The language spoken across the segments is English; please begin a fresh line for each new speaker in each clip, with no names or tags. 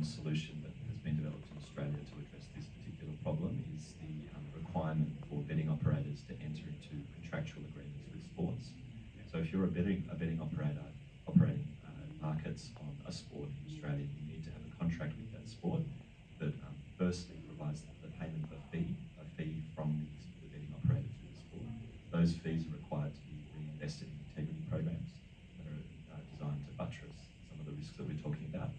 solution that has been developed in Australia to address this particular problem is the requirement for betting operators to enter into contractual agreements with sports. So if you're a betting operator operating markets on a sport in Australia, you need to have a contract with that sport that firstly provides the payment of a fee from the betting operator to the sport. Those fees are required to be reinvested in integrity programs that are designed to buttress some of the risks that we're talking about.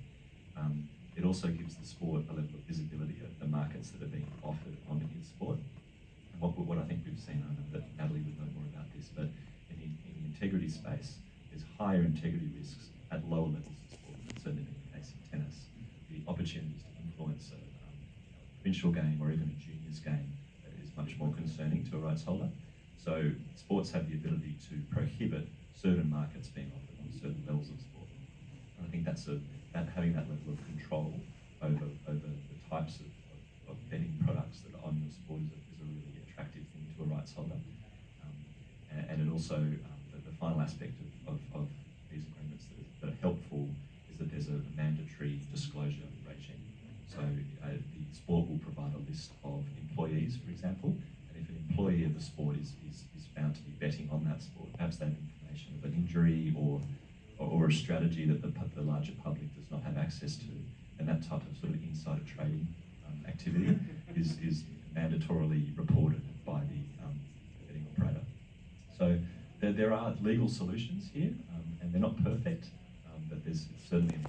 It also gives the sport a level of visibility of the markets that are being offered on his sport. And what I think we've seen, I know that Natalie would know more about this, but in the integrity space, there's higher integrity risks at lower levels of sport. That's certainly been the case in tennis. The opportunities to influence a provincial game or even a juniors game is much more concerning to a rights holder. So sports have the ability to prohibit certain markets being offered on certain levels of sport. And I think having that level of control over the types of betting products that are on your sport is a really attractive thing to a rights holder. And it also, the final aspect of these agreements that are helpful is that there's a mandatory disclosure regime. So the sport will provide a list of employees, for example, and if an employee of the sport is found to be betting on that sport, perhaps they have information of an injury or a strategy that the larger public does not have access to, and that type of sort of insider trading activity is mandatorily reported by the betting operator. So there are legal solutions here, and they're not perfect, but there's certainly an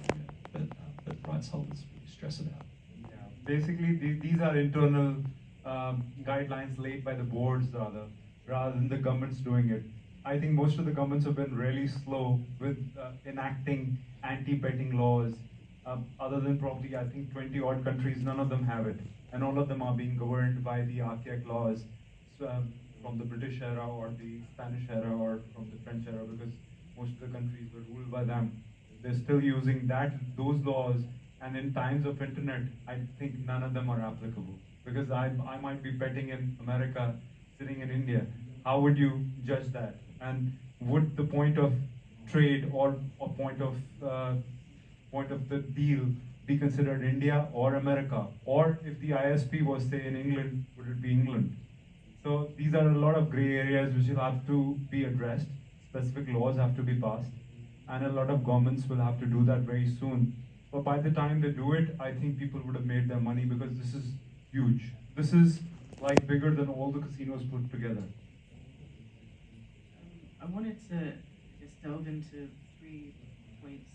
area that rights holders really stress about.
Yeah, basically these are internal guidelines laid by the boards rather than the governments doing it. I think most of the governments have been really slow with enacting anti-betting laws. Other than probably, I think, 20 odd countries, none of them have it. And all of them are being governed by the archaic laws from the British era or the Spanish era or from the French era, because most of the countries were ruled by them. They're still using those laws, and in times of internet, I think none of them are applicable. Because I might be betting in America, sitting in India. How would you judge that? And would the point of trade or point of the deal be considered India or America? Or if the ISP was, say, in England, would it be England? So these are a lot of gray areas which will have to be addressed. Specific laws have to be passed, and a lot of governments will have to do that very soon. But by the time they do it, I think people would have made their money, because this is huge. This is like bigger than all the casinos put together.
I wanted to just delve into 3 points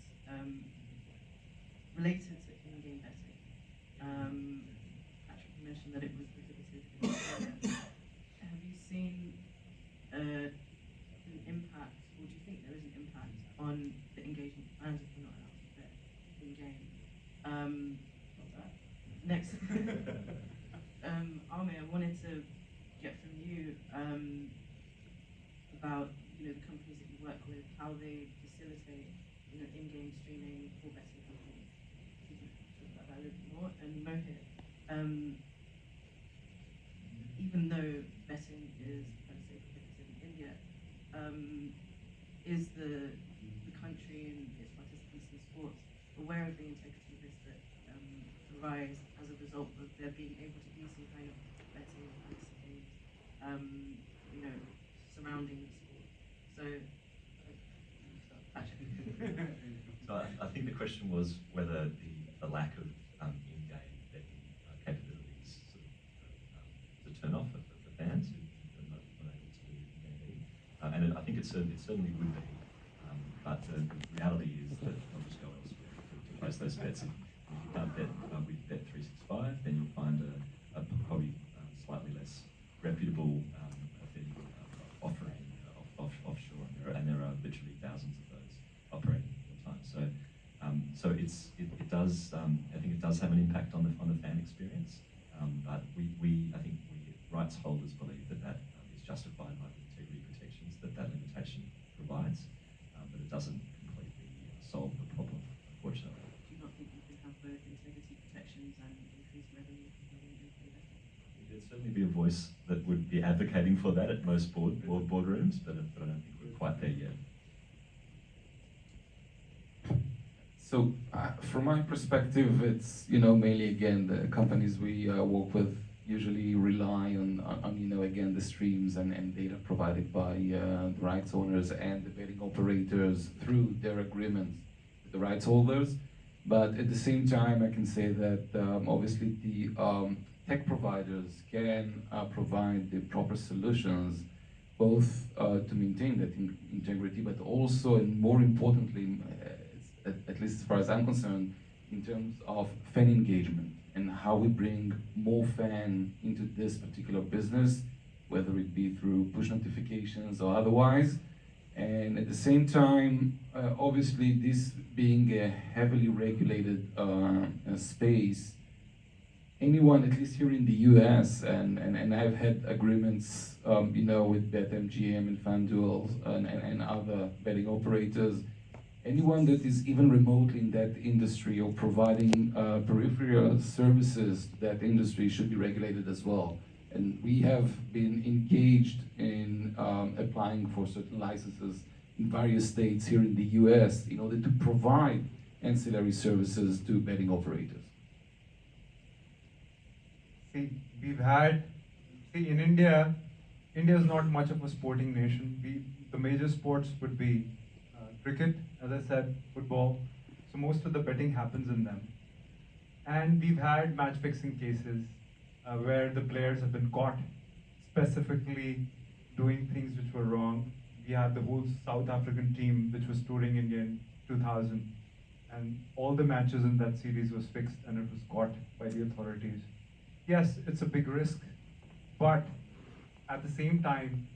related to in-game betting. Patrick mentioned that it was prohibited in Australia. Have you seen an impact, or do you think there is an impact on the engagement of fans if you're not allowed to bet in-game? Next, Amir, I wanted to get from you about the companies that you work with, how they facilitate in-game streaming for betting companies. If you could talk about that a little bit more. And Mohit, even though betting is per se prohibited in India, is the country and its participants in sports aware of the integrity risks that arise as a result of there being able to be some kind of betting or fantasy games, surrounding the sport? So, Patrick.
So I think the question was whether the lack of in-game betting capabilities sort of is a turn-off for fans who are not able to do in-game betting. And I think it certainly would be. But the reality is that they'll just go elsewhere to place those bets. If you can't bet with Bet365, then you'll find a probably slightly less reputable betting offering offshore, and there are literally thousands of those operating all the time. So it does. I think it does have an impact on the fan experience. But I think we rights holders believe that is justified by the integrity protections that limitation provides. But it doesn't completely solve the problem, unfortunately.
Do you not think you can have both integrity protections and increased revenue from in-game betting?
There'd certainly be a voice that would be advocating for that at most boardrooms, but I don't think we're quite there yet.
So from my perspective, it's mainly again the companies we work with usually rely on again the streams and data provided by the rights owners and the betting operators through their agreements with the rights holders. But at the same time, I can say that obviously the tech providers can provide the proper solutions, both to maintain that integrity, but also, and more importantly, at least as far as I'm concerned, in terms of fan engagement and how we bring more fan into this particular business, whether it be through push notifications or otherwise. And at the same time, obviously, this being a heavily regulated space, anyone, at least here in the US, and I've had agreements, with BetMGM and FanDuel and other betting operators, anyone that is even remotely in that industry or providing peripheral services to that industry should be regulated as well. And we have been engaged in applying for certain licenses in various states here in the US in order to provide ancillary services to betting operators.
See, in India is not much of a sporting nation. The major sports would be cricket, as I said, football. So most of the betting happens in them. And we've had match fixing cases where the players have been caught specifically doing things which were wrong. We had the whole South African team which was touring India in 2000, and all the matches in that series was fixed and it was caught by the authorities. Yes, it's a big risk, but at the same time,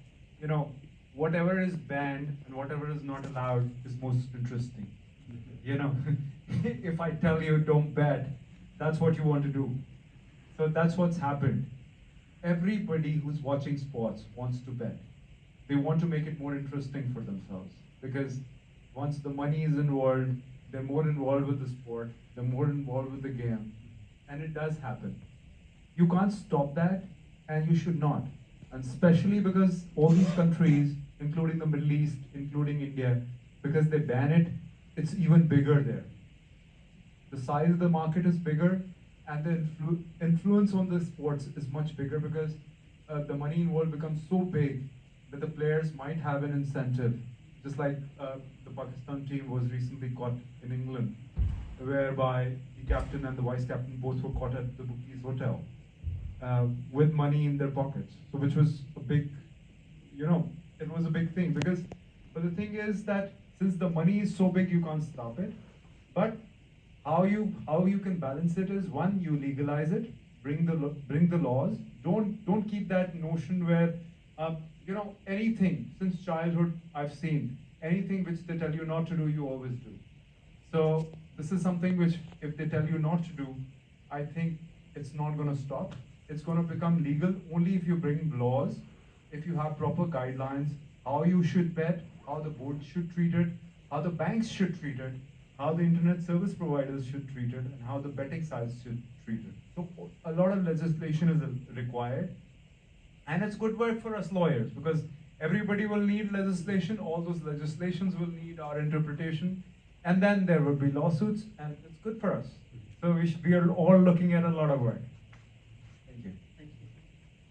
whatever is banned and whatever is not allowed is most interesting. If I tell you don't bet, that's what you want to do. So that's what's happened. Everybody who's watching sports wants to bet. They want to make it more interesting for themselves, because once the money is involved, they're more involved with the sport, they're more involved with the game, and it does happen. You can't stop that, and you should not. And especially because all these countries, including the Middle East, including India, because they ban it, it's even bigger there. The size of the market is bigger, and the influence on the sports is much bigger, because the money involved becomes so big that the players might have an incentive. Just like the Pakistan team was recently caught in England, whereby the captain and the vice captain both were caught at the bookies hotel with money in their pockets. So which was a big, it was a big thing, but the thing is that since the money is so big, you can't stop it. But how you can balance it is, one, you legalize it, bring the laws. Don't keep that notion where anything since childhood I've seen, anything which they tell you not to do, you always do. So this is something which, if they tell you not to do, I think it's not going to stop. It's going to become legal only if you bring laws, if you have proper guidelines, how you should bet, how the board should treat it, how the banks should treat it, how the internet service providers should treat it, and how the betting sites should treat it. So a lot of legislation is required. And it's good work for us lawyers, because everybody will need legislation, all those legislations will need our interpretation, and then there will be lawsuits, and it's good for us. So we are all looking at a lot of work.